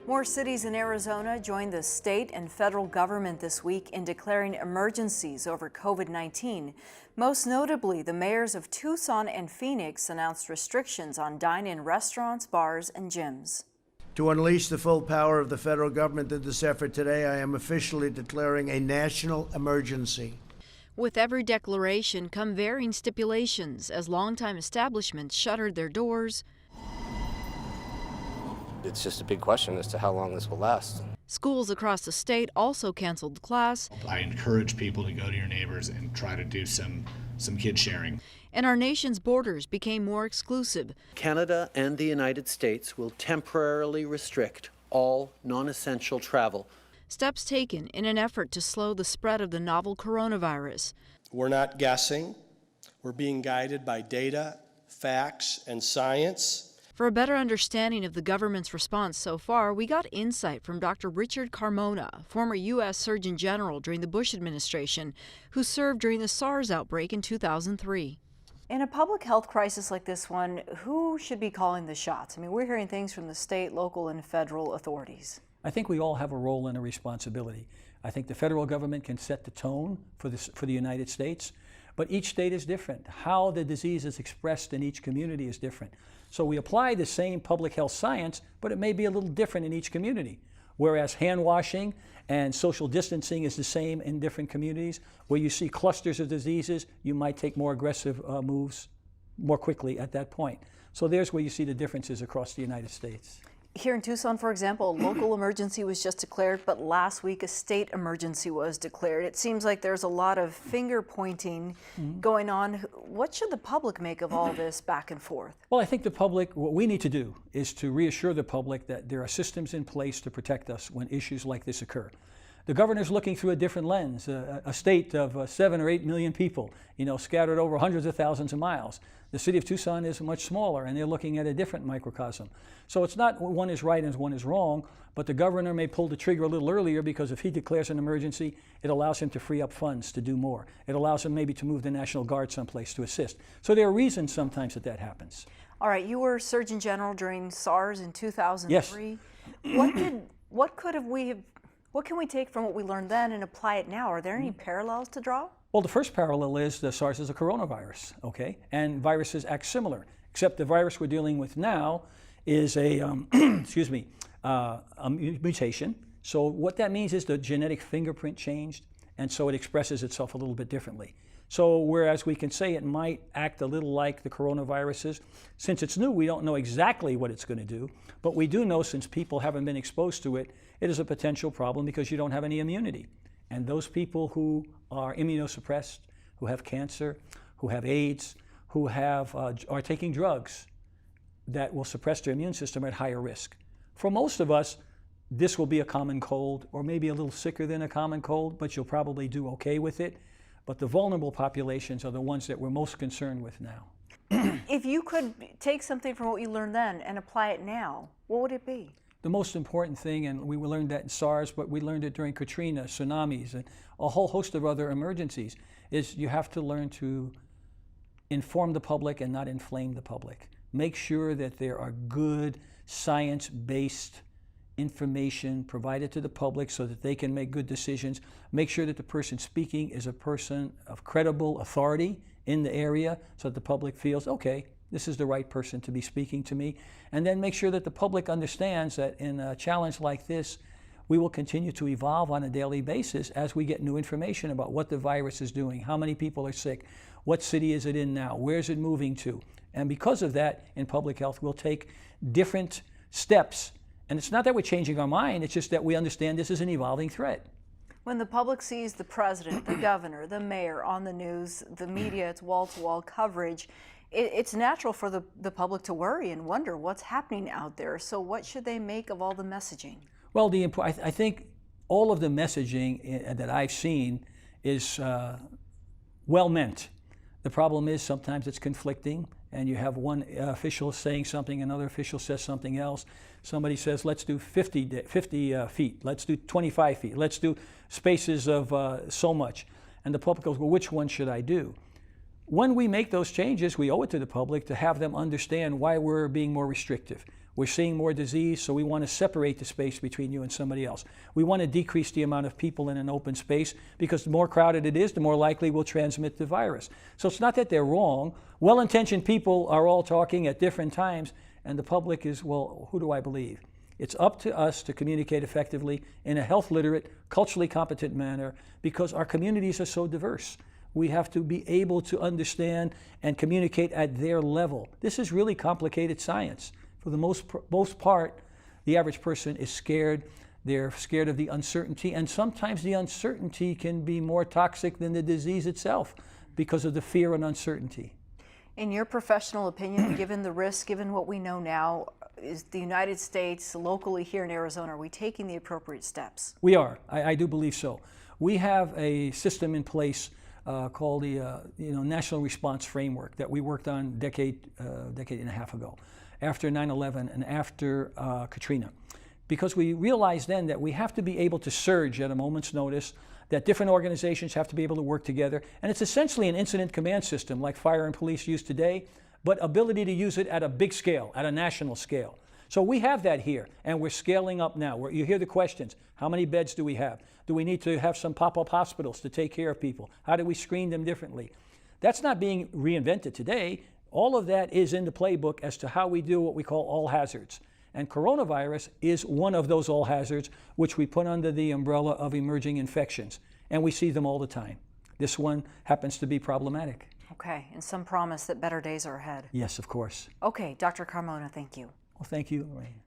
More cities in Arizona joined the state and federal government this week in declaring emergencies over COVID-19. Most notably, the mayors of Tucson and Phoenix announced restrictions on dine-in restaurants, bars, and gyms. To unleash the full power of the federal government in this effort today, I am officially declaring a national emergency. With every declaration come varying stipulations as longtime establishments shuttered their doors. It's just a big question as to how long this will last. Schools across the state also canceled class. I encourage people to go to your neighbors and try to do some kid sharing. And our nation's borders became more exclusive. Canada and the United States will temporarily restrict all non-essential travel. Steps taken in an effort to slow the spread of the novel coronavirus. We're not guessing. We're being guided by data, facts, and science. For a better understanding of the government's response so far, we got insight from Dr. Richard Carmona, former U.S. Surgeon General during the Bush administration, who served during the SARS outbreak in 2003. In a public health crisis like this one, who should be calling the shots? I mean, we're hearing things from the state, local, and federal authorities. I think we all have a role and a responsibility. I think the federal government can set the tone for the United States, but each state is different. How the disease is expressed in each community is different. So we apply the same public health science, but it may be a little different in each community. Whereas hand washing and social distancing is the same in different communities. Where you see clusters of diseases, you might take more aggressive moves more quickly at that point. So there's where you see the differences across the United States. Here in Tucson, for example, a local emergency was just declared, but last week a state emergency was declared. It seems like there's a lot of finger pointing going on. What should the public make of all this back and forth? Well, I think the public, what we need to do is to reassure the public that there are systems in place to protect us when issues like this occur. The governor's looking through a different lens, a state of 7 or 8 million people, scattered over hundreds of thousands of miles. The city of Tucson is much smaller, and they're looking at a different microcosm. So it's not one is right and one is wrong, but the governor may pull the trigger a little earlier because if he declares an emergency, it allows him to free up funds to do more. It allows him maybe to move the National Guard someplace to assist. So there are reasons sometimes that happens. All right, you were Surgeon General during SARS in 2003. Yes. What can we take from what we learned then and apply it now? Are there any parallels to draw? Well, the first parallel is the SARS is a coronavirus, okay? And viruses act similar, except the virus we're dealing with now is a, a mutation. So what that means is the genetic fingerprint changed, and so it expresses itself a little bit differently. So whereas we can say it might act a little like the coronaviruses, since it's new, we don't know exactly what it's going to do, but we do know since people haven't been exposed to it, it is a potential problem because you don't have any immunity. And those people who are immunosuppressed, who have cancer, who have AIDS, who are taking drugs that will suppress their immune system are at higher risk. For most of us, this will be a common cold, or maybe a little sicker than a common cold, but you'll probably do okay with it. But the vulnerable populations are the ones that we're most concerned with now. If you could take something from what you learned then and apply it now, what would it be? The most important thing, and we learned that in SARS, but we learned it during Katrina, tsunamis, and a whole host of other emergencies, is you have to learn to inform the public and not inflame the public. Make sure that there are good science-based information provided to the public so that they can make good decisions. Make sure that the person speaking is a person of credible authority in the area so that the public feels, okay, this is the right person to be speaking to me. And then make sure that the public understands that in a challenge like this, we will continue to evolve on a daily basis as we get new information about what the virus is doing, how many people are sick, what city is it in now, where is it moving to. And because of that, in public health, we'll take different steps. And it's not that we're changing our mind, it's just that we understand this is an evolving threat. When the public sees the president, the governor, the mayor on the news, the media, it's wall-to-wall coverage, it's natural for the public to worry and wonder what's happening out there. So what should they make of all the messaging? Well, I think all of the messaging that I've seen is well meant. The problem is sometimes it's conflicting, and you have one official saying something, another official says something else. Somebody says, let's do 50 feet, let's do 25 feet, let's do spaces of so much. And the public goes, well, which one should I do? When we make those changes, we owe it to the public to have them understand why we're being more restrictive. We're seeing more disease, so we want to separate the space between you and somebody else. We want to decrease the amount of people in an open space because the more crowded it is, the more likely we'll transmit the virus. So it's not that they're wrong. Well-intentioned people are all talking at different times, and the public is, well, who do I believe? It's up to us to communicate effectively in a health-literate, culturally competent manner because our communities are so diverse. We have to be able to understand and communicate at their level. This is really complicated science. For the most part, the average person is scared. They're scared of the uncertainty, and sometimes the uncertainty can be more toxic than the disease itself because of the fear and uncertainty. In your professional opinion, given the risk, given what we know now, is the United States, locally here in Arizona, are we taking the appropriate steps? We are. I do believe so. We have a system in place called the National Response Framework that we worked on a decade and a half ago, after 9/11 and after Katrina. Because we realized then that we have to be able to surge at a moment's notice, that different organizations have to be able to work together. And it's essentially an incident command system like fire and police use today, but ability to use it at a big scale, at a national scale. So we have that here, and we're scaling up now. You hear the questions. How many beds do we have? Do we need to have some pop-up hospitals to take care of people? How do we screen them differently? That's not being reinvented today. All of that is in the playbook as to how we do what we call all hazards. And coronavirus is one of those all hazards, which we put under the umbrella of emerging infections. And we see them all the time. This one happens to be problematic. Okay, and some promise that better days are ahead. Yes, of course. Okay, Dr. Carmona, thank you. Well, thank you, Lorraine.